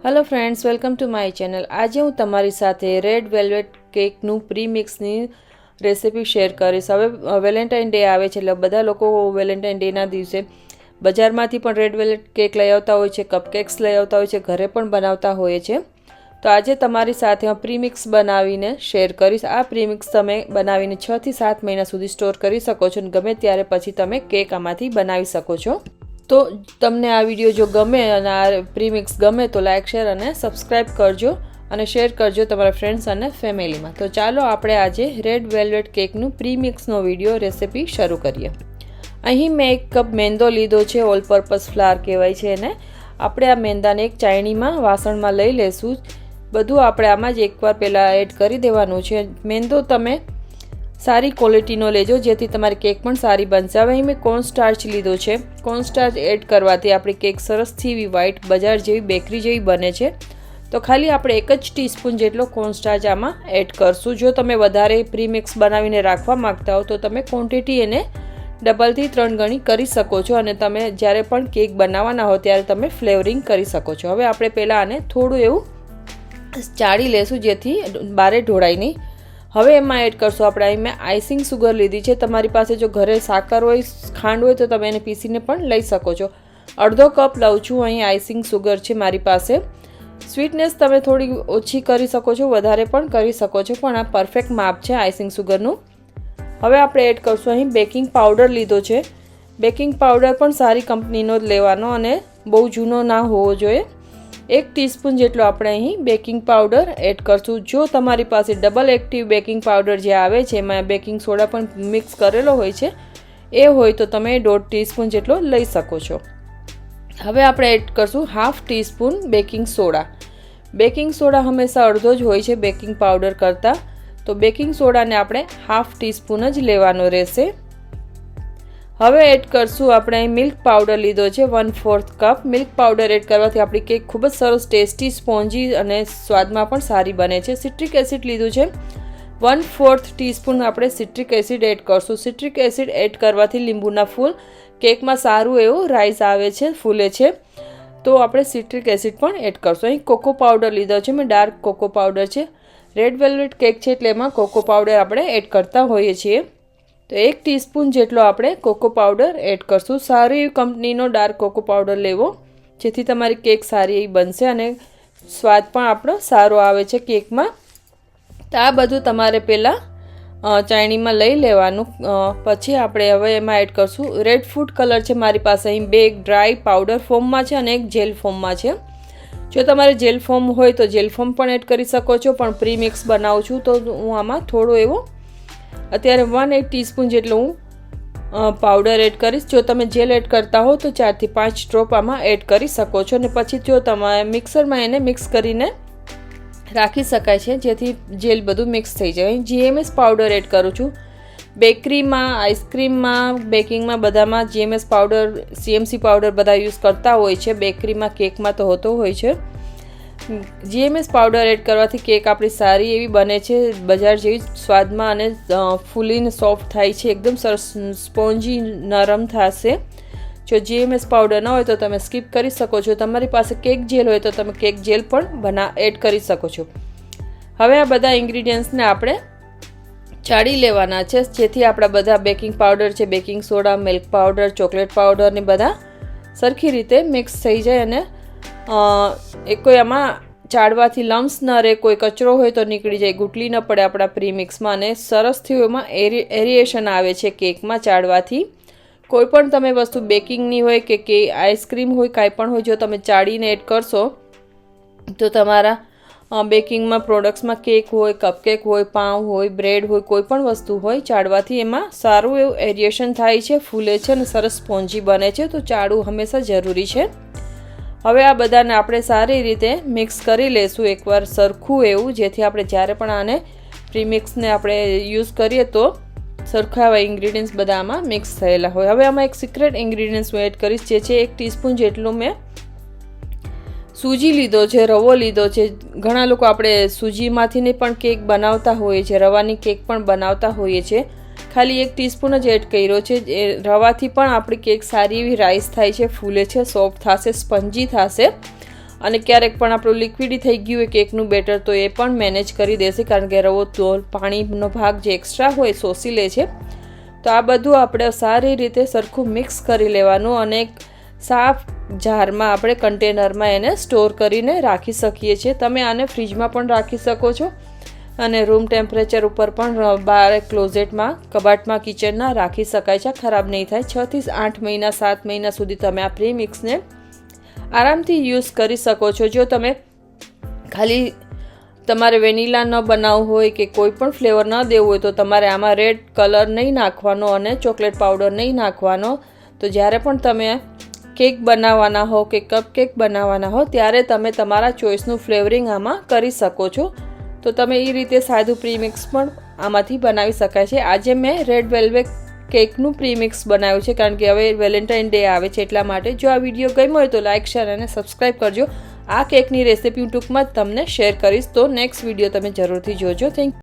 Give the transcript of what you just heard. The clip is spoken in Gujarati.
Hello friends, welcome to my channel. આજે હું તમારી સાથે રેડ વેલ્વેટ કેકનું પ્રીમિક્સની રેસિપી શેર કરીશ। હવે વેલેન્ટાઇન ડે આવે છે, એટલે બધા લોકો વેલેન્ટાઇન ડેના દિવસે બજારમાંથી પણ રેડ વેલ્વેટ કેક લઈ આવતા હોય છે, કપકેક્સ લઈ આવતા હોય છે, ઘરે પણ બનાવતા હોય છે। તો આજે તમારી સાથે હું પ્રીમિક્સ બનાવીને શેર કરીશ। આ પ્રીમિક્સ તમે બનાવીને 6 થી 7 મહિના સુધી સ્ટોર કરી શકો છો અને ગમે ત્યારે પછી તમે કેક આમાંથી બનાવી શકો છો। તો તમને આ વિડીયો જો ગમે અને આ પ્રીમિક્સ ગમે તો લાઇક શેર અને સબસ્ક્રાઇબ કરજો અને શેર કરજો તમારા ફ્રેન્ડ્સ અને ફેમિલીમાં। તો ચાલો આપણે આજે રેડ વેલ્વેટ કેકનું પ્રીમિક્સનો વિડીયો રેસિપી શરૂ કરીએ। અહીં મેં 1 કપ મેંદો લીધો છે, ઓલ પર્પસ ફ્લાવર કહેવાય છે એને। આપણે આ મેંદાને એક ચાયણીમાં વાસણમાં લઈ લેશું। બધું આપણે આમાં જ એકવાર પહેલાં એડ કરી દેવાનું છે। મેંદો તમે સારી ક્વોલિટીનો લેજો જેથી તમારી કેક પણ સારી બનશે। હવે અહીં મેં કોર્નસ્ટાર્ચ લીધો છે। કોર્નસ્ટાર્ચ એડ કરવાથી આપણી કેક સરસથી એવી વ્હાઈટ બજાર જેવી બેકરી જેવી બને છે। તો ખાલી આપણે 1 જ ટીસ્પૂન જેટલો કોર્નસ્ટાર્ચ આમાં એડ કરશું। જો તમે વધારે પ્રીમિક્સ બનાવીને રાખવા માંગતા હો તો તમે ક્વોન્ટિટી એને ડબલથી 3 ગણી કરી શકો છો અને તમે જ્યારે પણ કેક બનાવવાના હો ત્યારે તમે ફ્લેવરિંગ કરી શકો છો। હવે આપણે પહેલાં આને થોડું એવું ચાળી લેશું જેથી બારે ઢોળાય નહીં। હવે એમાં એડ કરશું આપણે અહીં મેં આઈસિંગ સુગર લીધી છે। તમારી પાસે જો ઘરે સાકર હોય, ખાંડ હોય તો તમે એને પીસીને પણ લઈ શકો છો। અડધો કપ લઉં છું અહીં આઈસિંગ સુગર છે મારી પાસે। સ્વીટનેસ તમે થોડી ઓછી કરી શકો છો, વધારે પણ કરી શકો છો, પણ આ પરફેક્ટ માપ છે આઈસિંગ સુગરનું। હવે આપણે એડ કરશું અહીં બેકિંગ પાવડર લીધો છે। બેકિંગ પાવડર પણ સારી કંપનીનો જ લેવાનો અને બહુ જૂનો ના હોવો જોઈએ। 1 ટીસ્પૂન જેટલો આપણે અહીં બેકિંગ પાવડર એડ કરશું। જો તમારી પાસે ડબલ એક્ટિવ બેકિંગ પાવડર જે આવે છે એમાં બેકિંગ સોડા પણ મિક્સ કરેલો હોય છે, એ હોય તો તમે 1/2 ટીસ્પૂન જેટલો લઈ શકો છો। હવે આપણે એડ કરશું half teaspoon baking soda. Baking soda હંમેશા અડધો જ હોય છે બેકિંગ પાવડર કરતાં, તો બેકિંગ સોડાને આપણે હાફ ટીસ્પૂન જ લેવાનો રહેશે। હવે એડ કરશું આપણે અહીં મિલ્ક પાવડર લીધો છે 1/4 કપ। મિલ્ક પાવડર એડ કરવાથી આપણી કેક ખૂબ જ સરસ ટેસ્ટી, સ્પોન્જી અને સ્વાદમાં પણ સારી બને છે। સિટ્રિક એસિડ લીધું છે 1/4 ટીસ્પૂન આપણે સિટ્રિક એસિડ એડ કરશું। સિટ્રિક એસિડ એડ કરવાથી લીંબુના ફૂલ કેકમાં સારું એવું રાઈસ આવે છે, ફૂલે છે, તો આપણે સિટ્રિક એસિડ પણ એડ કરશું। અહીં કોકો પાવડર લીધો છે મેં, ડાર્ક કોકો પાવડર છે। રેડ વેલ્વેટ કેક છે એટલે એમાં કોકો પાવડર આપણે એડ કરતા હોઈએ છીએ, તો 1 ટીસ્પૂન જેટલો આપણે કોકો પાવડર એડ કરશું। સારી એવી કંપનીનો ડાર્ક કોકો પાવડર લેવો જેથી તમારી કેક સારી એવી બનશે અને સ્વાદ પણ આપણો સારો આવે છે કેકમાં। તો આ બધું તમારે પહેલાં ચાયણીમાં લઈ લેવાનું। પછી આપણે હવે એમાં એડ કરશું રેડ ફૂડ કલર છે મારી પાસે અહીં 2 ડ્રાય પાવડર ફોર્મમાં છે અને 1 જેલ ફોર્મમાં છે। જો તમારે જેલ ફોર્મ હોય તો જેલ ફોર્મ પણ એડ કરી શકો છો, પણ પ્રીમિક્સ બનાવું છું તો હું આમાં થોડો એવો અત્યારે 1/8 ટીસ્પૂન જેટલો હું પાવડર એડ કરીશ। જો તમે જેલ એડ કરતા હો તો 4 થી 5 ડ્રોપ આમાં એડ કરી શકો છો અને પછી જો તમારે મિક્સરમાં એને મિક્સ કરીને રાખી શકાય છે જેથી જેલ બધું મિક્સ થઈ જાય। અહીં જીએમએસ પાવડર એડ કરું છું। બેકરીમાં, આઈસ્ક્રીમમાં, બેકિંગમાં બધામાં જીએમએસ પાવડર, સીએમસી પાવડર બધા યુઝ કરતા હોય છે। બેકરીમાં, કેકમાં તો હોતો હોય છે। જીએમએસ પાવડર એડ કરવાથી કેક આપણી સારી એવી બને છે, બજાર જેવી સ્વાદમાં અને ફૂલીને સોફ્ટ થાય છે, એકદમ સરસ સ્પોન્જી નરમ થશે। જો જીએમએસ પાવડર ન હોય તો તમે સ્કીપ કરી શકો છો। તમારી પાસે કેક જેલ હોય તો તમે કેક જેલ પણ એડ કરી શકો છો। હવે આ બધા ઇન્ગ્રીડિયન્ટ્સને આપણે ચાળી લેવાના છે જેથી આપણા બધા બેકિંગ પાવડર છે, baking soda, milk powder, chocolate powder ને બધા સરખી રીતે મિક્સ થઈ જાય અને કોઈ આમાં ચાળવાથી લમ્સ ન રહે, કોઈ કચરો હોય તો નીકળી જાય, ગુટલી ન પડે આપણા પ્રીમિક્સમાં અને સરસથી એમાં એરિએશન આવે છે કેકમાં ચાળવાથી। કોઈ પણ તમે વસ્તુ બેકિંગની હોય કે આઈસ્ક્રીમ હોય, કાંઈ પણ હોય, જો તમે ચાળીને એડ કરશો તો તમારા બેકિંગમાં પ્રોડક્ટ્સમાં કેક હોય, કપકેક હોય, પાઉં હોય, બ્રેડ હોય, કોઈ પણ વસ્તુ હોય, ચાળવાથી એમાં સારું એવું એરિએશન થાય છે, ફૂલે છે અને સરસ સ્પોન્જી બને છે, તો ચાળવું હંમેશા જરૂરી છે। હવે આ બધાને આપણે સારી રીતે મિક્સ કરી લઈશું એકવાર સરખું એવું, જેથી આપણે જ્યારે પણ આને પ્રીમિક્સને આપણે યુઝ કરીએ તો સરખા એવા ઇન્ગ્રીડિયન્ટ્સ બધા આમાં મિક્સ થયેલા હોય। હવે આમાં એક સિક્રેટ ઇન્ગ્રીડિયન્ટ્સ હું એડ કરીશ જે છે 1 ટીસ્પૂન જેટલું મેં સૂજી લીધો છે, રવો લીધો છે। ઘણા લોકો આપણે સૂજીમાંથીને પણ કેક બનાવતા હોઈએ છીએ, રવાની કેક પણ બનાવતા હોઈએ છીએ। ખાલી 1 ટીસ્પૂન જ એડ કર્યો છે। રવાથી પણ આપણી કેક સારી એવી રાઈસ થાય છે, ફૂલે છે, સોફ્ટ થશે, સ્પંજી થશે। અને ક્યારેક પણ આપણું લિક્વિડી થઈ ગયું હોય કેકનું બેટર તો એ પણ મેનેજ કરી દેશે, કારણ કે રવો તો પાણીનો ભાગ જે એક્સ્ટ્રા હોય શોષી લે છે. તો આ બધું આપણે સારી રીતે સરખું મિક્સ કરી લેવાનું અને સાફ જારમાં આપણે કન્ટેનરમાં એને સ્ટોર કરીને રાખી શકીએ છીએ. તમે આને ફ્રીજમાં પણ રાખી શકો છો અને રૂમ ટેમ્પરેચર ઉપર પણ બહાર ક્લોઝેટમાં કબાટમાં કિચનના રાખી શકાય છે. ખરાબ નહીં થાય. 6 થી 8 મહિના 7 મહિના સુધી તમે આ પ્રી મિક્સને આરામથી યુઝ કરી શકો છો. જો તમે ખાલી તમારે વેનીલા ન બનાવવું હોય કે કોઈ પણ ફ્લેવર ન દેવું હોય તો તમારે આમાં રેડ કલર નહીં નાખવાનો અને ચોકલેટ પાવડર નહીં નાખવાનો. તો જ્યારે પણ તમે કેક બનાવવાના હો કે કપ કેક બનાવવાના હો ત્યારે તમે તમારા ચોઈસનું ફ્લેવરિંગ આમાં કરી શકો છો. તો તમે એ રીતે સાદું પ્રીમિક્સ પણ આમાંથી બનાવી શકાય છે. આજે મેં રેડ વેલ્વેટ કેકનું પ્રીમિક્સ બનાવ્યું છે, કારણ કે હવે વેલેન્ટાઇન ડે આવે છે એટલા માટે. જો આ વિડીયો ગમ્યો હોય તો લાઇક, શેર અને સબસ્ક્રાઈબ કરજો. આ કેકની રેસિપી હું ટૂંકમાં જ તમને શેર કરીશ, તો નેક્સ્ટ વિડીયો તમે જરૂરથી જોજો. Thank you.